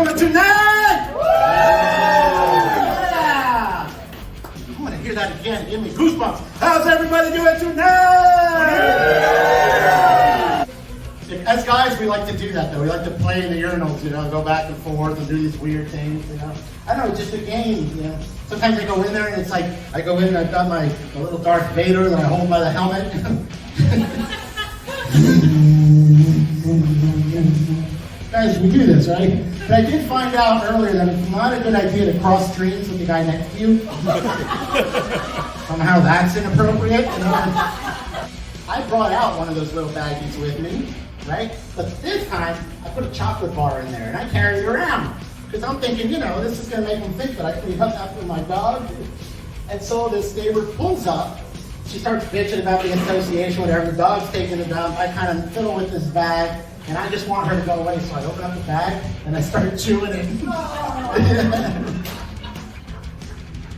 doing tonight? Yeah! I want to hear that again. Give me goosebumps. How's everybody doing tonight? As guys, we like to do that though. We like to play in the urinals, go back and forth and do these weird things, I don't know, just a game, Sometimes I go in there and it's like, I go in and I've got my little Darth Vader that I hold by the helmet. Guys, we do this, right? But I did find out earlier that it's not a good idea to cross streams with the guy next to you. Somehow that's inappropriate. I brought out one of those little baggies with me, right? But this time, I put a chocolate bar in there and I carry it around. Because I'm thinking, this is going to make them think that I cleaned up after my dog. And so this neighbor pulls up. She starts bitching about the association, whatever. The dog's taking a dump. I kind of fiddle with this bag. And I just want her to go away. So I open up the bag and I start chewing it.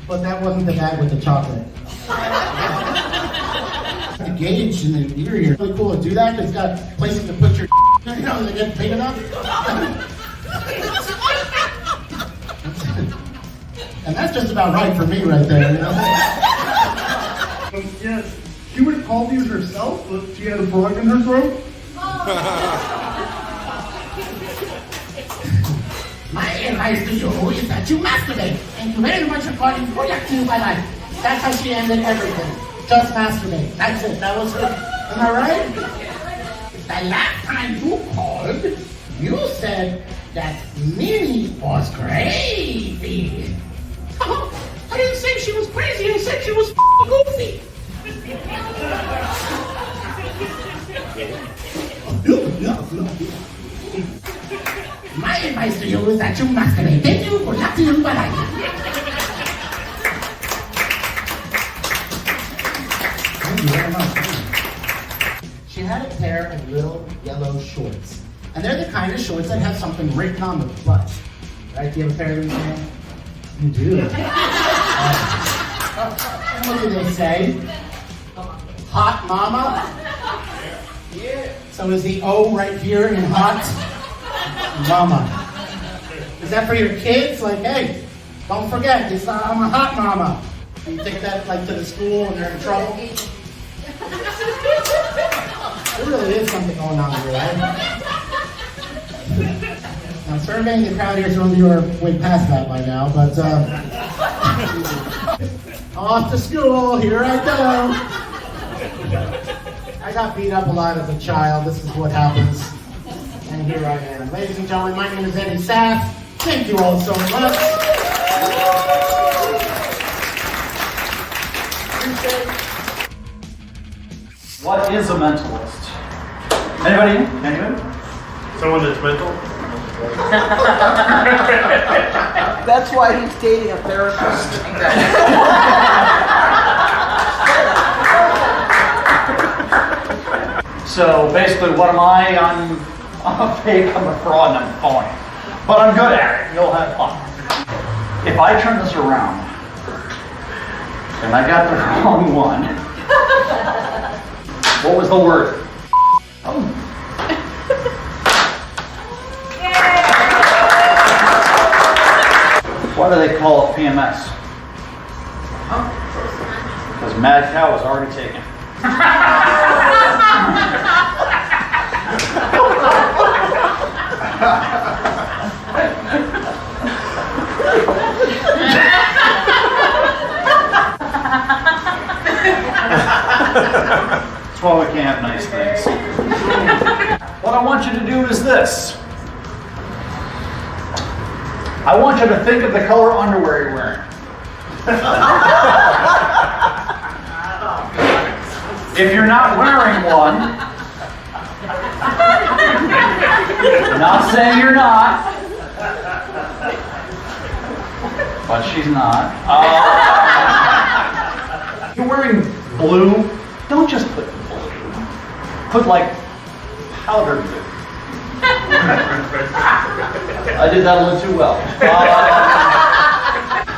But that wasn't the bag with the chocolate. The gauge in the ear here. It's really cool to do that because it's got places to put your they get big enough. And that's just about right for me right there, Yeah, she would have called these herself, but she had a frog in her throat. My advice to you is that you masturbate. Thank you very much for calling for your to my life. That's how she ended everything. Just masturbate. That's it. That was her. Am I right? The last time you called, you said that Minnie was crazy. I didn't say she was crazy. I said she was goofy. My advice to you is that you masturbate. Thank you. Good luck to you. Bye-bye. She had a pair of little yellow shorts. And they're the kind of shorts that have something written on the butt. Right? Do you have a pair of these? You do. What do they say? Hot mama? Yeah. So is the O right here in hot? Mama. Is that for your kids? Like, hey, don't forget, I'm a hot mama. And you take that to the school and they're in trouble. There really is something going on here, right? Now, surveying the crowd here, some of you are way past that by now, but off to school, here I go. I got beat up a lot as a child. This is what happens. And here I am. Ladies and gentlemen, my name is Eddie Sas. Thank you all so much. What is a mentalist? Anybody? Anybody? Someone that's mental? That's why he's dating a therapist. So basically, what am I? I'm a fake, I'm a fraud, and I'm phony. But I'm good at it. You'll have fun. If I turn this around, and I got the wrong one, what was the word? Oh. Why do they call it PMS? Because Mad Cow was already taken. That's why we can't have nice things. What I want you to do is this. I want you to think of the color underwear you're wearing. If you're not wearing one, not saying you're not, but she's not. You're wearing blue, don't just put blue. Put like powder blue. I did that a little too well.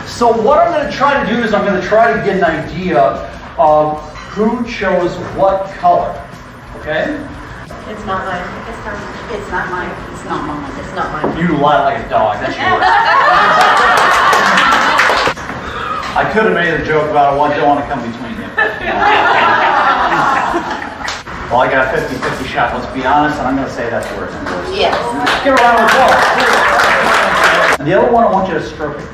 So what I'm going to try to do is I'm going to try to get an idea of who chose what color. Okay? It's not mine. It's not mine. It's not mine. It's not mine. You lie like a dog. That's yours. I could have made a joke about it. Well, I don't want to come between you. Well, I got a 50-50 shot, let's be honest, and I'm going to say that's yours. Yes. Give her a round of applause. And the other one, I want you to stroke it.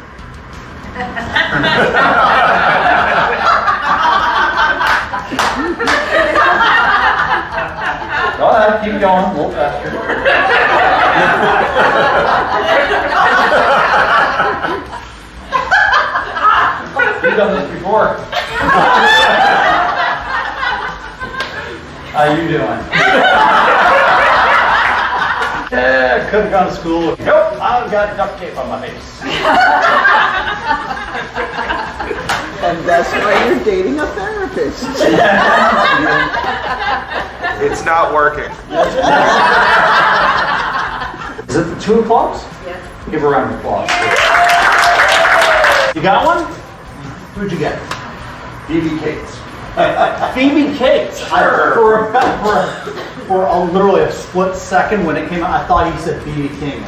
Go ahead, keep going, a little faster. You've done this before. How you doing? Yeah, could have gone to school. Nope, I've got duct tape on my face. And that's why you're dating a therapist. It's not working. Is it the 2 o'clocks? Yes. Give her a round of applause. You got one? Who'd you get? BB Cakes. Phoebe Cakes. For literally a split second when it came out, I thought he said BB King.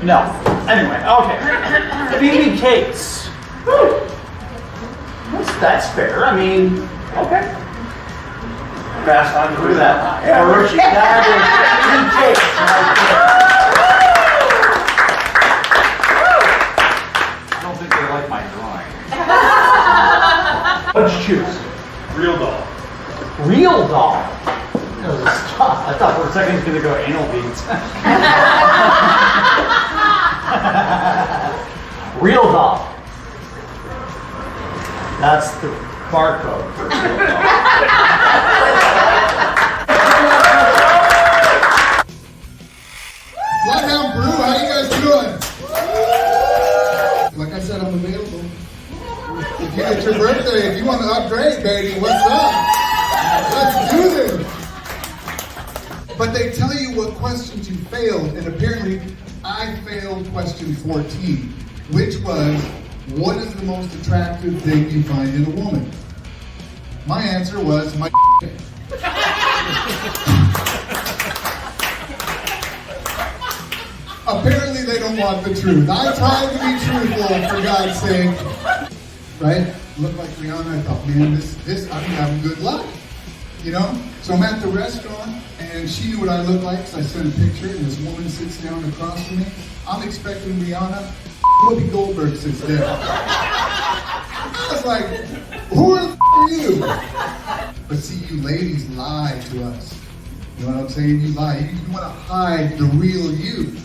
No. Anyway, okay. Phoebe Cakes. That's fair. I mean, okay. Fast on through that. Yeah, Roshi, that is Phoebe Cakes. I don't think they like my drawing. What'd you choose? Real doll. Real doll. That was tough. I thought for a second it was going to go anal beads. Real doll. That's the barcode for real doll. Bloodhound Brew, how you guys doing? Like I said, I'm available. If it's your birthday, if you want to upgrade, baby, what's up? Let's do this. But they tell you what questions you failed, and apparently I failed question 14, which was, what is the most attractive thing you find in a woman? My answer was my Apparently they don't want the truth. I tried to be truthful, for God's sake. Right? Looked like Rihanna. I thought, man, I'm having good luck. You know? So I'm at the restaurant, and she knew what I looked like, so I sent a picture, and this woman sits down across from me. I'm expecting Rihanna. Whoopi Goldberg sits there. I was like, who are you? But see, you ladies lie to us. You know what I'm saying? You lie. You want to hide the real you.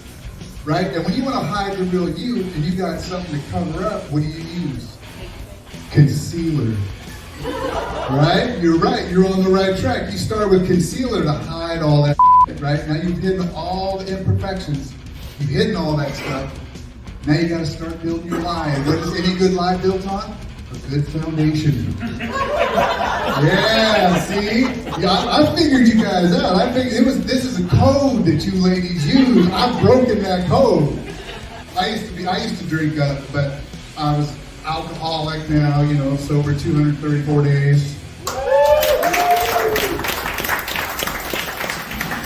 Right? And when you want to hide the real you and you got something to cover up, what do you use? Concealer. Right? You're right. You're on the right track. You start with concealer to hide all that, right? Now you've hidden all the imperfections. You've hidden all that stuff. Now you got to start building your lie. And what is any good lie built on? A good foundation. Yeah, see? Yeah, I figured you guys out. I figured this is a code that you ladies use. I've broken that code. I used to drink up, but I was alcoholic now, you know, sober 234 days.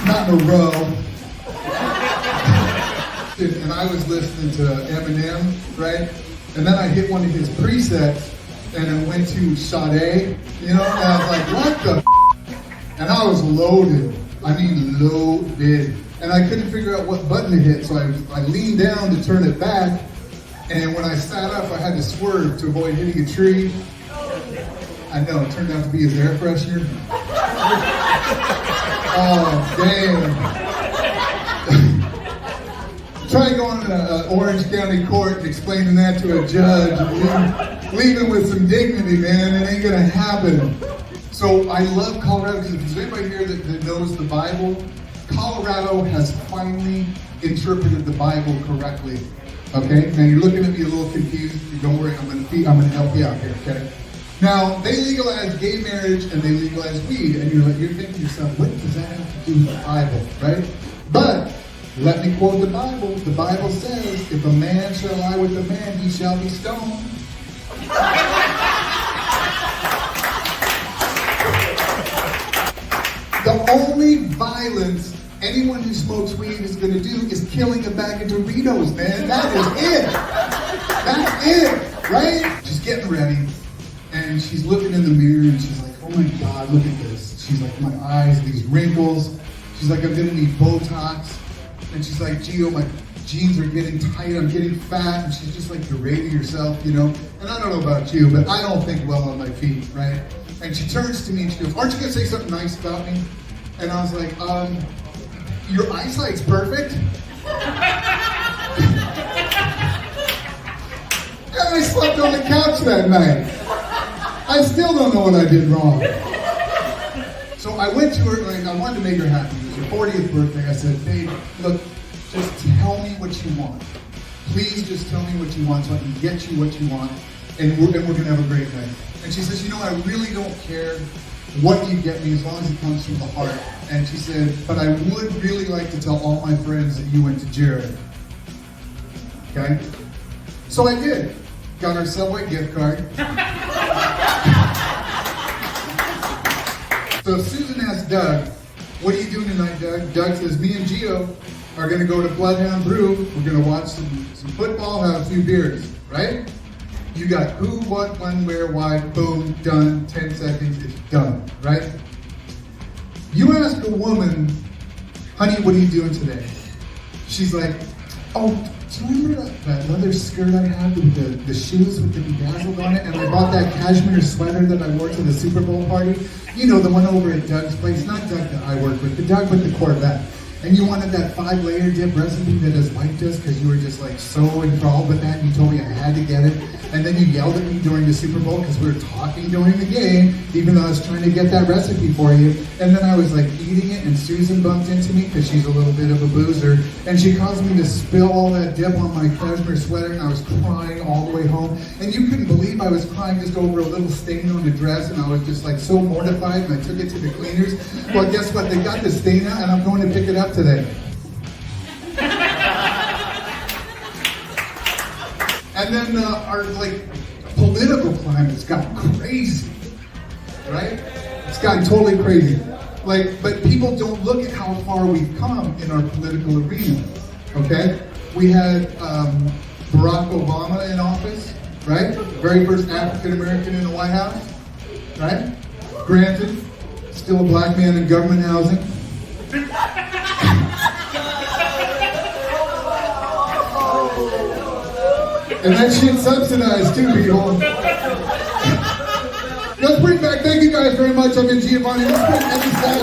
Not in a row. And I was listening to Eminem, right? And then I hit one of his presets, and I went to Sade, you know, and I was like, what the And I was loaded. I mean, loaded. And I couldn't figure out what button to hit, so I leaned down to turn it back, and when I sat up, I had to swerve to avoid hitting a tree. I know, it turned out to be his air freshener. Oh, damn. Try going to Orange County Court and explaining that to a judge, leaving with some dignity, man. It ain't gonna happen. So I love Colorado because if there's anybody here that knows the Bible, Colorado has finally interpreted the Bible correctly. Okay? Now you're looking at me a little confused. Don't worry, I'm gonna help you out here, okay? Now, they legalize gay marriage and they legalize weed, and you're thinking to yourself, what does that have to do with the Bible, right? But let me quote the Bible. The Bible says, if a man shall lie with a man, he shall be stoned. The only violence anyone who smokes weed is going to do is killing a bag of Doritos, man. That is it. That's it, right? She's getting ready, and she's looking in the mirror, and she's like, oh my God, look at this. She's like, my eyes, these wrinkles. She's like, I'm going to need Botox. And she's like, Gio, my jeans are getting tight, I'm getting fat. And she's just like berating herself, you know. And I don't know about you, but I don't think well on my feet, right? And she turns to me and she goes, aren't you going to say something nice about me? And I was like, your eyesight's perfect. And I slept on the couch that night. I still don't know what I did wrong. So I went to her, like, I wanted to make her happy. It was her 40th birthday. I said, babe, look, just tell me what you want. Please just tell me what you want so I can get you what you want, and we're going to have a great night. And she says, you know, I really don't care what you get me as long as it comes from the heart. And she said, but I would really like to tell all my friends that you went to Jared. Okay? So I did. Got her Subway gift card. So Susan asked Doug, what are you doing tonight, Doug? Doug says, me and Gio are going to go to Bloodhound Brew. We're going to watch some football, have a few beers, right? You got who, what, when, where, why, boom, done, 10 seconds, it's done, right? You ask a woman, honey, what are you doing today? She's like, oh, do you remember that leather skirt I had with the shoes with the bedazzled on it? And I bought that cashmere sweater that I wore to the Super Bowl party? You know, the one over at Doug's place, not Doug that I work with, the Doug with the Corvette. And you wanted that 5-layer dip recipe that his wife does because you were just like so enthralled with that and you told me I had to get it. And then you yelled at me during the Super Bowl because we were talking during the game, even though I was trying to get that recipe for you. And then I was like eating it and Susan bumped into me because she's a little bit of a boozer. And she caused me to spill all that dip on my cashmere sweater and I was crying all the way home. And you couldn't believe I was crying just over a little stain on the dress and I was just like so mortified and I took it to the cleaners. Well, guess what? They got the stain out and I'm going to pick it up today. And then our political climate's gotten crazy, right? It's gotten totally crazy. But people don't look at how far we've come in our political arena, okay? We had Barack Obama in office, right? Very first African American in the White House, right? Granted, still a black man in government housing. And that shit's subsidized too, people. Let's bring back, thank you guys very much. I've been Giovanni. Let's bring Eddie Sas